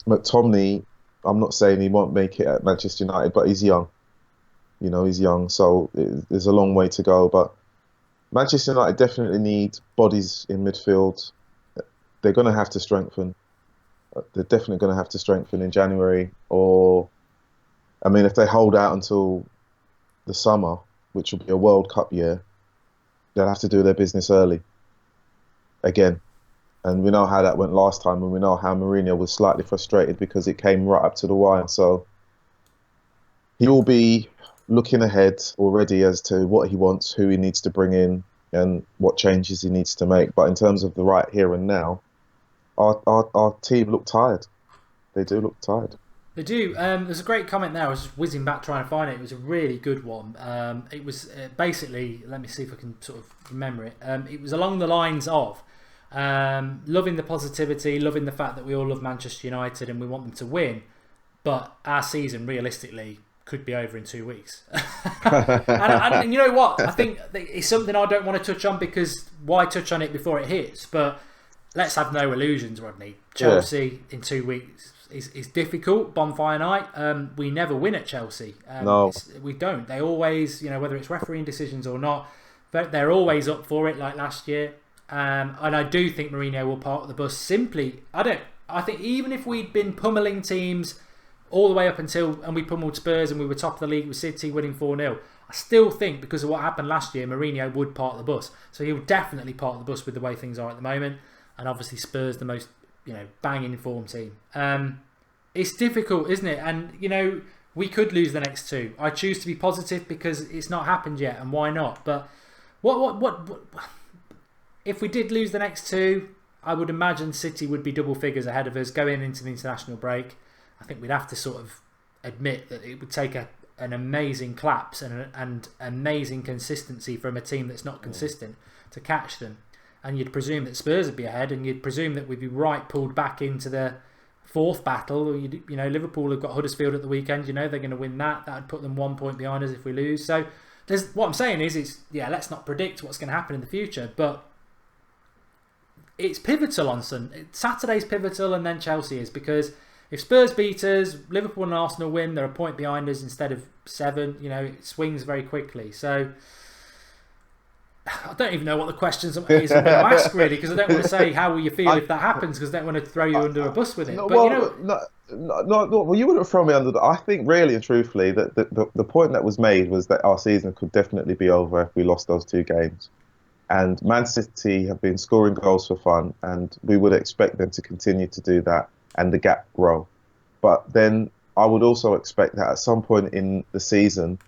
B: McTominay, I'm not saying he won't make it at Manchester United, but he's young. He's young, so there's a long way to go. But Manchester United definitely need bodies in midfield. They're going to have to strengthen. They're definitely going to have to strengthen in January. If they hold out until the summer, which will be a World Cup year, they'll have to do their business early. Again. And we know how that went last time, and we know how Mourinho was slightly frustrated because it came right up to the wire. So he will be looking ahead already as to what he wants, who he needs to bring in, and what changes he needs to make. But in terms of the right here and now, our team look tired. They do look tired.
A: They do. There's a great comment there. I was just whizzing back trying to find it. It was a really good one. It was basically, let me see if I can sort of remember it. It was along the lines of loving the positivity, loving the fact that we all love Manchester United and we want them to win, but our season realistically could be over in 2 weeks. and you know what? I think it's something I don't want to touch on because why touch on it before it hits? But let's have no illusions, Rodney. Chelsea in 2 weeks is difficult. Bonfire night. We never win at Chelsea.
B: No,
A: we don't. They always, whether it's refereeing decisions or not, they're always up for it. Like last year. And I do think Mourinho will park the bus. I think even if we'd been pummeling teams all the way up until, and we pummeled Spurs and we were top of the league with City winning 4-0, I still think because of what happened last year, Mourinho would park the bus. So he'll definitely park the bus with the way things are at the moment. And obviously Spurs the most, banging form team. It's difficult, isn't it? And, we could lose the next 2. I choose to be positive because it's not happened yet, and why not? But what if we did lose the next 2, I would imagine City would be double figures ahead of us going into the international break. I think we'd have to sort of admit that it would take an amazing collapse and amazing consistency from a team that's not consistent to catch them. And you'd presume that Spurs would be ahead, and you'd presume that we'd be pulled back into the 4th battle. Liverpool have got Huddersfield at the weekend. They're going to win that. That would put them 1 point behind us if we lose. So what I'm saying is let's not predict what's going to happen in the future, but it's pivotal on Sunday. Saturday's pivotal, and then Chelsea is, because if Spurs beat us, Liverpool and Arsenal win, they're a point behind us instead of 7. It swings very quickly. So I don't even know what the questions is I'm going to ask, really, because I don't want to say how will you feel if that happens, because I don't want to throw you under a bus with it.
B: Well, you wouldn't throw me under. I think really and truthfully that the point that was made was that our season could definitely be over if we lost those 2 games. And Man City have been scoring goals for fun, and we would expect them to continue to do that and the gap grow. But then I would also expect that at some point in the season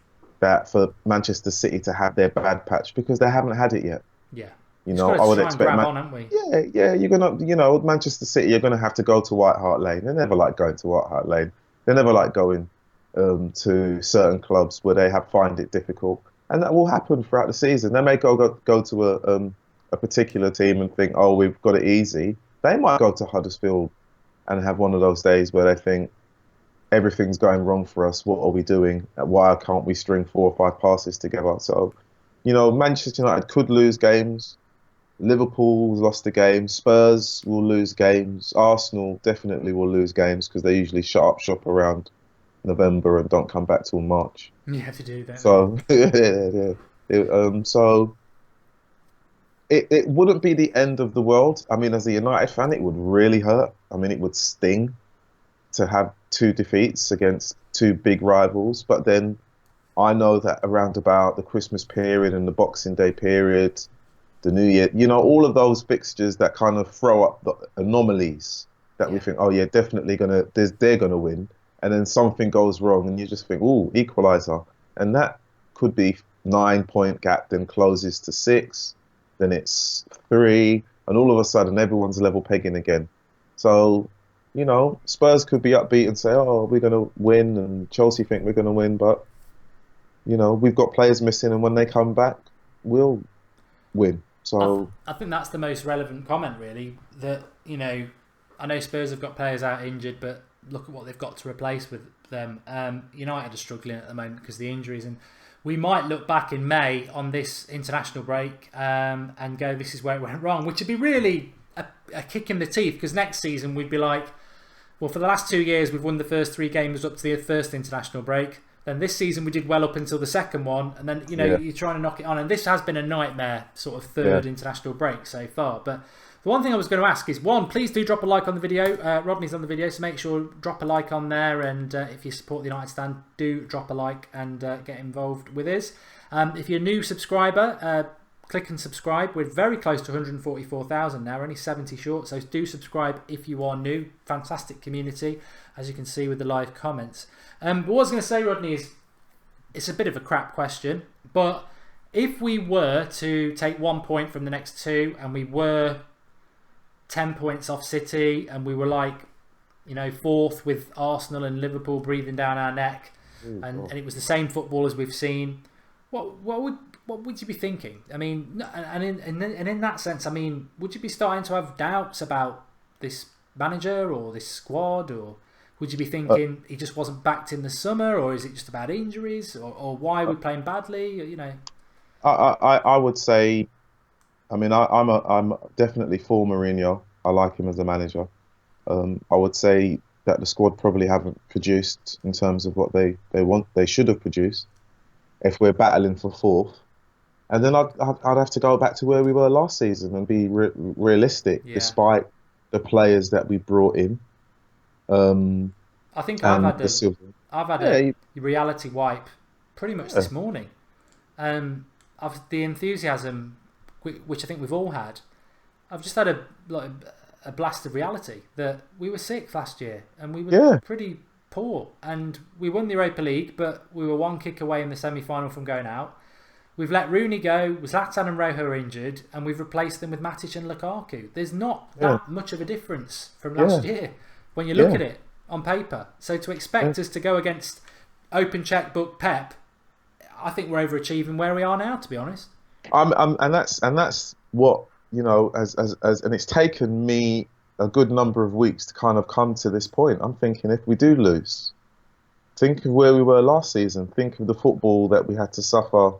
B: that for Manchester City to have their bad patch, because they haven't had it yet.
A: Yeah.
B: You
A: Just
B: know,
A: got
B: I
A: to
B: would
A: try and
B: expect
A: grab on, haven't we?
B: yeah, you're gonna, Manchester City, you're gonna have to go to White Hart Lane. They never like going to White Hart Lane. They never like going to certain clubs where they have find it difficult, and that will happen throughout the season. They may go to a particular team and think, oh, we've got it easy. They might go to Huddersfield and have one of those days where they think everything's going wrong for us. What are we doing? Why can't we string 4 or 5 passes together? So, Manchester United could lose games. Liverpool's lost a game. Spurs will lose games. Arsenal definitely will lose games because they usually shut up shop around November and don't come back till March.
A: You have to do that.
B: So yeah. So it wouldn't be the end of the world. I mean, as a United fan, it would really hurt. I mean, it would sting to have 2 defeats against 2 big rivals. But then I know that around about the Christmas period and the Boxing Day period, the New Year, all of those fixtures that kind of throw up the anomalies that we think, oh yeah, definitely they're gonna win, and then something goes wrong, and you just think, oh, equaliser, and that could be 9 point gap, then closes to 6, then it's 3, and all of a sudden everyone's level pegging again. So, Spurs could be upbeat and say, oh, we're gonna win, and Chelsea think we're gonna win, but we've got players missing, and when they come back, we'll win. So
A: I think that's the most relevant comment, really. That I know Spurs have got players out injured, but look at what they've got to replace with them. United are struggling at the moment because of the injuries, and we might look back in May on this international break and go, "This is where it went wrong," which would be really a kick in the teeth, because next season we'd be like, "Well, for the last 2 years we've won the first 3 games up to the first international break. Then this season we did well up until the second one, and then you're trying to knock it on." And this has been a nightmare sort of third international break so far. But the one thing I was going to ask is, one, please do drop a like on the video. Rodney's on the video, so make sure drop a like on there, and if you support the United Stand, do drop a like and get involved with us. If you're a new subscriber, click and subscribe. We're very close to 144,000 now, only 70 short, so do subscribe if you are new. Fantastic community, as you can see with the live comments. But what I was going to say, Rodney, is it's a bit of a crap question, but if we were to take 1 point from the next 2 and we were 10 points off City and we were like, 4th with Arsenal and Liverpool breathing down our neck, and it was the same football as we've seen, what would you be thinking? I mean, and in that sense, I mean, would you be starting to have doubts about this manager or this squad, or would you be thinking he just wasn't backed in the summer, or is it just about injuries, or why are we playing badly?
B: I would say, I mean, I'm definitely for Mourinho. I like him as a manager. I would say that the squad probably haven't produced in terms of what they should have produced if we're battling for 4th. And then I'd have to go back to where we were last season and be realistic, despite the players that we brought in.
A: I think I've had a reality wipe pretty much this morning. The enthusiasm, which I think we've all had, I've just had a blast of reality that we were 6th last year and we were pretty poor, and we won the Europa League, but we were 1 kick away in the semi-final from going out. We've let Rooney go, Zlatan and Rojo are injured, and we've replaced them with Matic and Lukaku. There's not that much of a difference from last year when you look at it on paper. So to expect us to go against open checkbook Pep, I think we're overachieving where we are now, to be honest.
B: And that's what, and it's taken me a good number of weeks to kind of come to this point. I'm thinking, if we do lose, think of where we were last season. Think of the football that we had to suffer,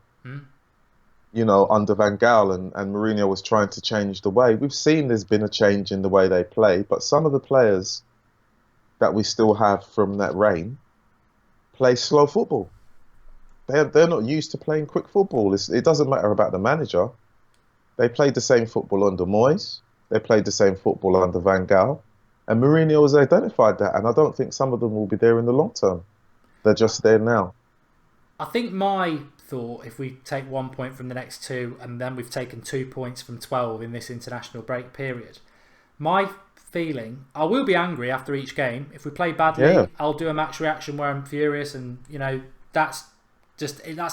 B: under Van Gaal, and Mourinho was trying to change the way. We've seen there's been a change in the way they play, but some of the players that we still have from that reign play slow football. They're not used to playing quick football. It doesn't matter about the manager. They played the same football under Moyes. They played the same football under Van Gaal. And Mourinho has identified that, and I don't think some of them will be there in the long term. They're just there now.
A: I think my thought, if we take 1 point from the next 2 and then we've taken 2 points from 12 in this international break period, my feeling, I will be angry after each game. If we play badly, I'll do a match reaction where I'm furious, and that's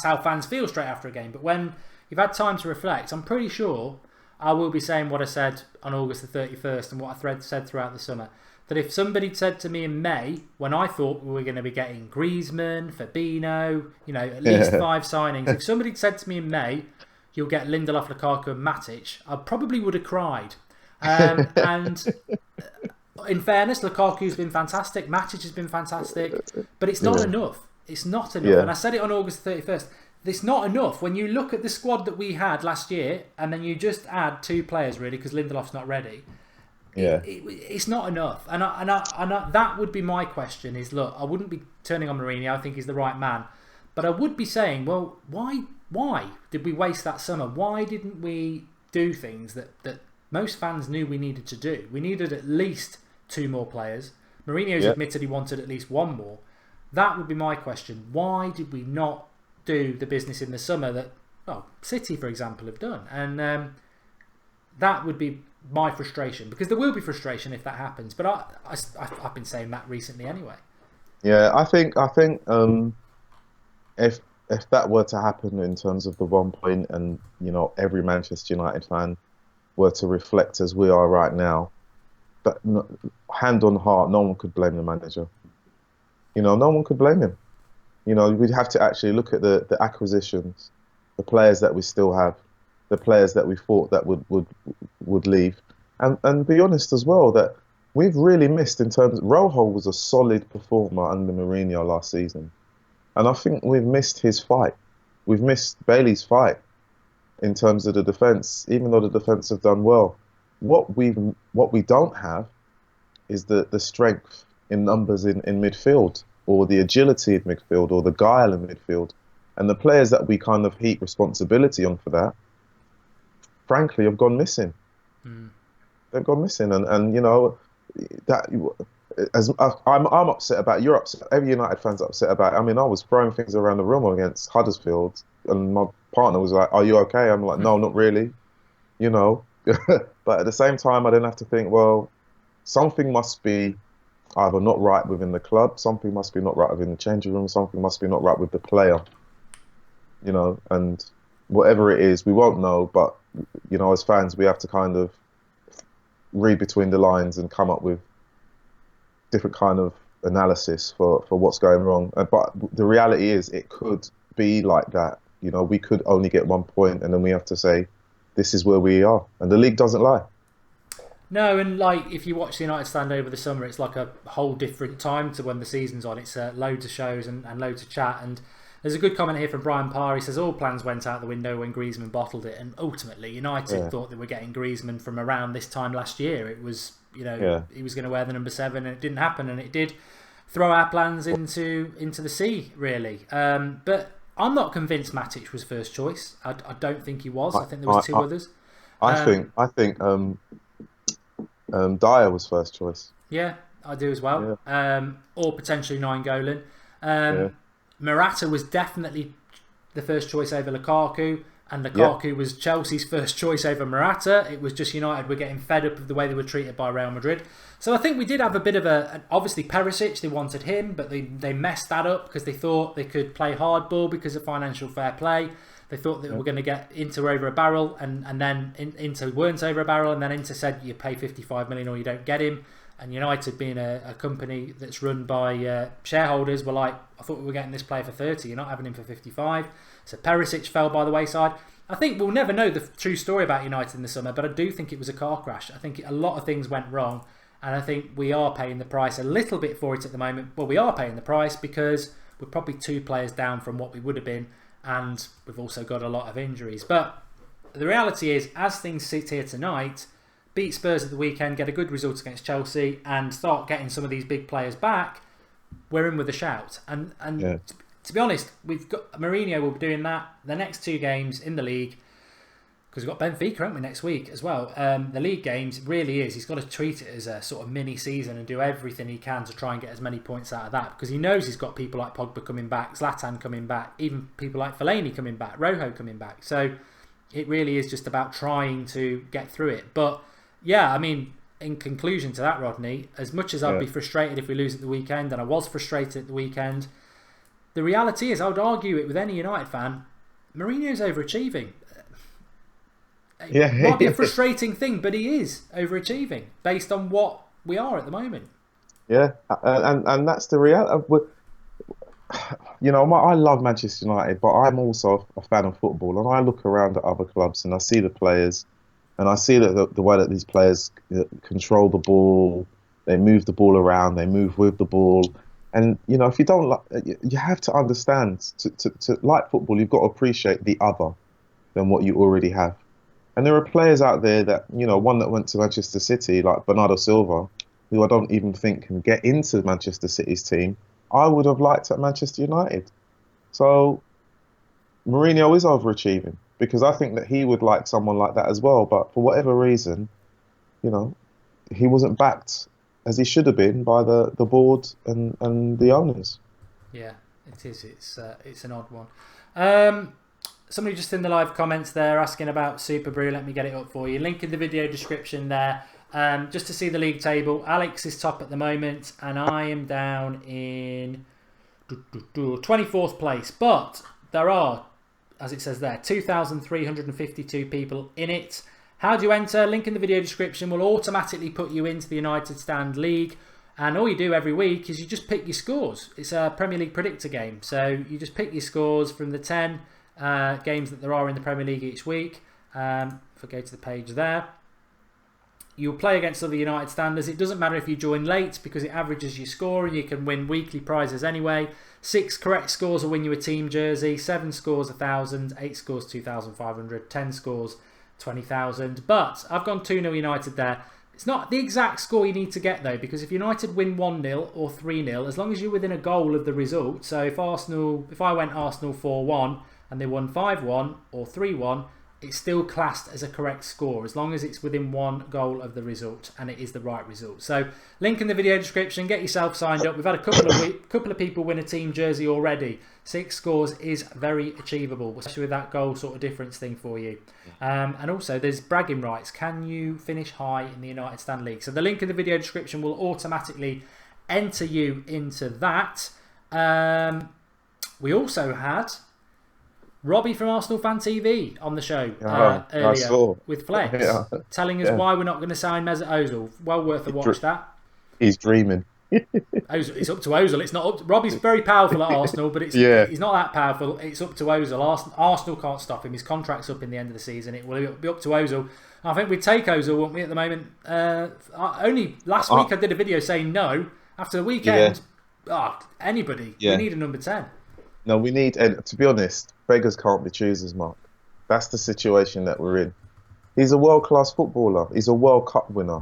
A: how fans feel straight after a game. But when you've had time to reflect, I'm pretty sure I will be saying what I said on August the 31st and what I said throughout the summer. That if somebody said to me in May, when I thought we were going to be getting Griezmann, Fabinho, at least 5 signings, if somebody said to me in May, you'll get Lindelof, Lukaku and Matic, I probably would have cried. And in fairness, Lukaku's been fantastic, Matic has been fantastic, but it's not enough. It's not enough. And I said it on August 31st. It's not enough. When you look at the squad that we had last year, and then you just add 2 players really, because Lindelof's not ready. It's not enough. And that would be my question. Is look, I wouldn't be turning on Mourinho. I think he's the right man, but I would be saying, well, why did we waste that summer? Why didn't we do things that most fans knew we needed to do? We needed at least 2 more players. Mourinho's admitted he wanted at least 1 more. That would be my question. Why did we not do the business in the summer that, City, for example, have done? And that would be my frustration, because there will be frustration if that happens. But I've been saying that recently anyway.
B: Yeah, I think if that were to happen in terms of the 1 point, and every Manchester United fan were to reflect as we are right now, but hand on heart, no one could blame the manager. No one could blame him. We'd have to actually look at the acquisitions, the players that we still have, the players that we thought that would leave, and be honest as well that we've really missed in terms. Rojo was a solid performer under Mourinho last season, and I think we've missed his fight. We've missed Bailey's fight in terms of the defence, even though the defence have done well. What we don't have is the strength in numbers in midfield, or the agility in midfield, or the guile in midfield. And the players that we kind of heap responsibility on for that, frankly, have gone missing. They've gone missing. And that I'm upset about. You're upset. Every United fan's upset about it. I mean, I was throwing things around the room against Huddersfield, and my partner was like, "Are you okay?" I'm like, "No, not really." But at the same time, I didn't have to think, well, something must be either not right within the club, something must be not right within the changing room, something must be not right with the player. And whatever it is, we won't know, but as fans, we have to kind of read between the lines and come up with different kind of analysis for what's going wrong. But the reality is, it could be like that. We could only get 1 point, and then we have to say, this is where we are, and the league doesn't lie.
A: No, and if you watch the United stand over the summer, it's like a whole different time to when the season's on. It's loads of shows and loads of chat. And there's a good comment here from Brian Parr. He says all plans went out the window when Griezmann bottled it, and ultimately United thought they were getting Griezmann from around this time last year. It was, he was going to wear the number 7, and it didn't happen, and it did throw our plans into the sea, really. But I'm not convinced Matic was first choice. I don't think he was. I think there was 2 others.
B: I think Dyer was first choice.
A: Yeah, I do as well. Or potentially Nainggolan. Morata was definitely the first choice over Lukaku, and Lukaku was Chelsea's first choice over Morata. It was just United were getting fed up of the way they were treated by Real Madrid. So I think we did have a bit of obviously Perisic, they wanted him, but they messed that up because they thought they could play hardball because of financial fair play. They thought that we're going to get Inter over a barrel, and then Inter weren't over a barrel, and then Inter said you pay 55 million or you don't get him. And United, being a company that's run by shareholders, were like, I thought we were getting this player for 30, you're not having him for 55. So Perisic fell by the wayside. I think we'll never know the true story about United in the summer, but I do think it was a car crash. I think a lot of things went wrong, and I think we are paying the price a little bit for it at the moment. Well, we are paying the price because we're probably 2 players down from what we would have been, and we've also got a lot of injuries. But the reality is, as things sit here tonight, beat Spurs at the weekend, get a good result against Chelsea, and start getting some of these big players back, we're in with a shout. And to be honest, we've got Mourinho will be doing that the next 2 games in the league, because we've got Benfica, haven't we, next week as well. The league games really is, he's got to treat it as a sort of mini season and do everything he can to try and get as many points out of that, because he knows he's got people like Pogba coming back, Zlatan coming back, even people like Fellaini coming back, Rojo coming back. So it really is just about trying to get through it. But yeah, I mean, in conclusion to that, Rodney, as much as I'd be frustrated if we lose at the weekend, and I was frustrated at the weekend, the reality is, I would argue it with any United fan, Mourinho's overachieving. It might be a frustrating thing, but he is overachieving based on what we are at the moment.
B: Yeah, and that's the reality. You know, I love Manchester United, but I'm also a fan of football, and I look around at other clubs and I see the players, and I see that the way that these players control the ball, they move the ball around, they move with the ball, and you know, if you don't like, you have to understand to like football, you've got to appreciate the other than what you already have. And there are players out there that, you know, one that went to Manchester City, like Bernardo Silva, who I don't even think can get into Manchester City's team, I would have liked at Manchester United. So Mourinho is overachieving because I think that he would like someone like that as well. But for whatever reason, you know, he wasn't backed as he should have been by the board and the owners.
A: Yeah, it is. It's an odd one. Somebody just in the live comments there asking about Super Brew. Let me get it up for you. Link in the video description there. Just to see the league table. Alex is top at the moment, and I am down in 24th place. But there are, as it says there, 2,352 people in it. How do you enter? Link in the video description will automatically put you into the United Stand League. And all you do every week is you just pick your scores. It's a Premier League Predictor game. So you just pick your scores from the 10 games that there are in the Premier League each week. If I go to the page there, you'll play against other United standers. It doesn't matter if you join late because it averages your score and you can win weekly prizes anyway. 6 correct scores will win you a team jersey. 7 scores 1,000. 8 scores 2,500. 10 scores 20,000. But I've gone 2-0 United there. It's not the exact score you need to get though, because if United win 1-0 or 3-0, as long as you're within a goal of the result. So if I went Arsenal 4-1 and they won 5-1 or 3-1, it's still classed as a correct score as long as it's within 1 goal of the result and it is the right result. So link in the video description, get yourself signed up. We've had a couple of people win a team jersey already. 6 scores is very achievable, especially with that goal sort of difference thing for you. And also there's bragging rights. Can you finish high in the United Stand League? So the link in the video description will automatically enter you into that. We also had Robbie from Arsenal Fan TV on the show earlier with Flex, telling us why we're not going to sign Mesut Ozil. Well worth a watch that.
B: He's dreaming.
A: It's up to Ozil. It's not up to, Robbie's very powerful at Arsenal, but he's not that powerful. It's up to Ozil. Arsenal can't stop him. His contract's up in the end of the season. It will be up to Ozil. I think we'd take Ozil, wouldn't we, at the moment? Only last week I did a video saying no. After the weekend, anybody. We need a number 10.
B: No, we need, and to be honest, beggars can't be choosers, Mark. That's the situation that we're in. He's a world-class footballer. He's a World Cup winner.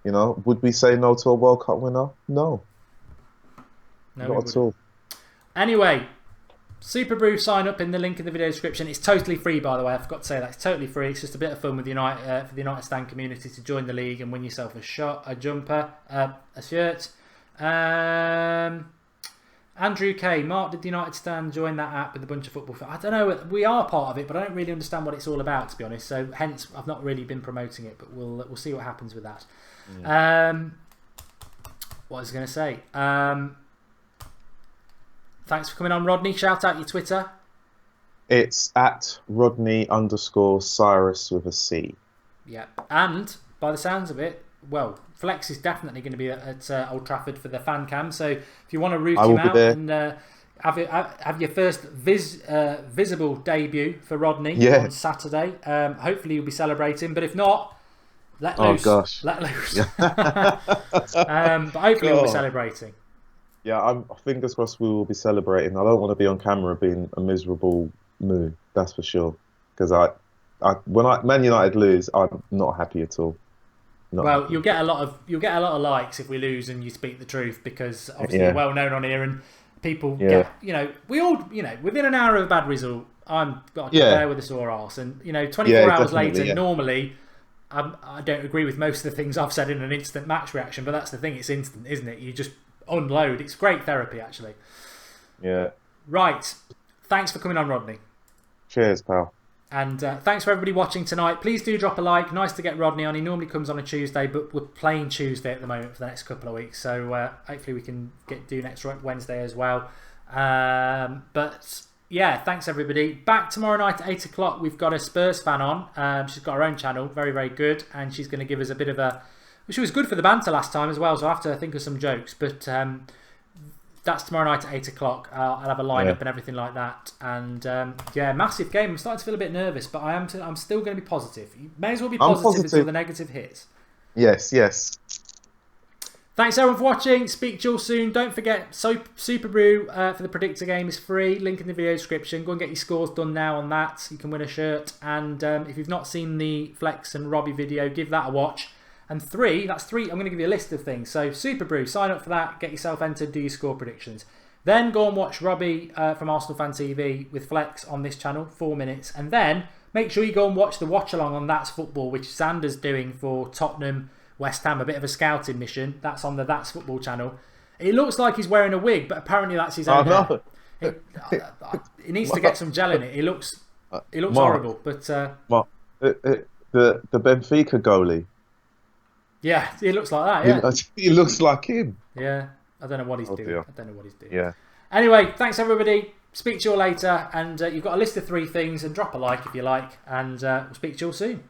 B: You know, would we say no to a World Cup winner? No. Not at all.
A: Anyway, Super Brew, sign up in the link in the video description. It's totally free, by the way. I forgot to say that. It's totally free. It's just a bit of fun with for the United Stand community to join the league and win yourself a jumper, a shirt. Andrew K. Mark, did the United Stand join that app with a bunch of football fans? I don't know. We are part of it, but I don't really understand what it's all about, to be honest. So hence, I've not really been promoting it, but we'll see what happens with that. Yeah. What was I going to say? Thanks for coming on, Rodney. Shout out your Twitter.
B: It's at Rodney_Cyrus with a C. Yeah.
A: And by the sounds of it, well, Flex is definitely going to be at Old Trafford for the fan cam. So if you want to root him out and have your first visible debut for Rodney on Saturday, hopefully you'll be celebrating. But if not, let loose. Oh gosh, let loose. But hopefully we'll be celebrating.
B: Yeah, fingers crossed we will be celebrating. I don't want to be on camera being a miserable moo. That's for sure. Because when Man United lose, I'm not happy at all.
A: Well, you'll get a lot of likes if we lose and you speak the truth, because obviously you're well known on here and people get, we all, within an hour of a bad result, I'm got to bear with a sore arse, and 24 hours later, normally I don't agree with most of the things I've said in an instant match reaction, but that's the thing, it's instant, isn't it? You just unload. It's great therapy, actually.
B: Yeah.
A: Right. Thanks for coming on, Rodney.
B: Cheers, pal.
A: And thanks for everybody watching tonight. Please do drop a like. Nice to get Rodney on. He normally comes on a Tuesday, but we're playing Tuesday at the moment for the next couple of weeks. So hopefully we can do next Wednesday as well. But yeah, thanks everybody. Back tomorrow night at 8 o'clock. We've got a Spurs fan on. She's got her own channel, very, very good. And she's going to give us a bit of a... She was good for the banter last time as well, so I'll have to think of some jokes. But that's tomorrow night at 8 o'clock. I'll have a lineup and everything like that. And yeah, massive game. I'm starting to feel a bit nervous, but I'm still going to be positive. You may as well be positive until the negative hits.
B: Yes, yes.
A: Thanks everyone for watching. Speak to you all soon. Don't forget, Super Brew for the Predictor game is free. Link in the video description. Go and get your scores done now on that. You can win a shirt. And if you've not seen the Flex and Robbie video, give that a watch. And that's three. I'm going to give you a list of things. So Super Brew, sign up for that. Get yourself entered. Do your score predictions. Then go and watch Robbie from Arsenal Fan TV with Flex on this channel. 4 minutes. And then make sure you go and watch the watch along on That's Football, which Xander's doing for Tottenham, West Ham, a bit of a scouting mission. That's on the That's Football channel. It looks like he's wearing a wig, but apparently that's his own hair. He needs to get some gel in it. He looks horrible. But
B: the Benfica goalie.
A: Yeah, he looks like that. Yeah,
B: he looks like him.
A: Yeah, I don't know what he's doing.
B: Dear.
A: I don't know what he's doing.
B: Yeah.
A: Anyway, thanks everybody. Speak to you all later, and you've got a list of 3 things, and drop a like if you like, and we'll speak to you all soon.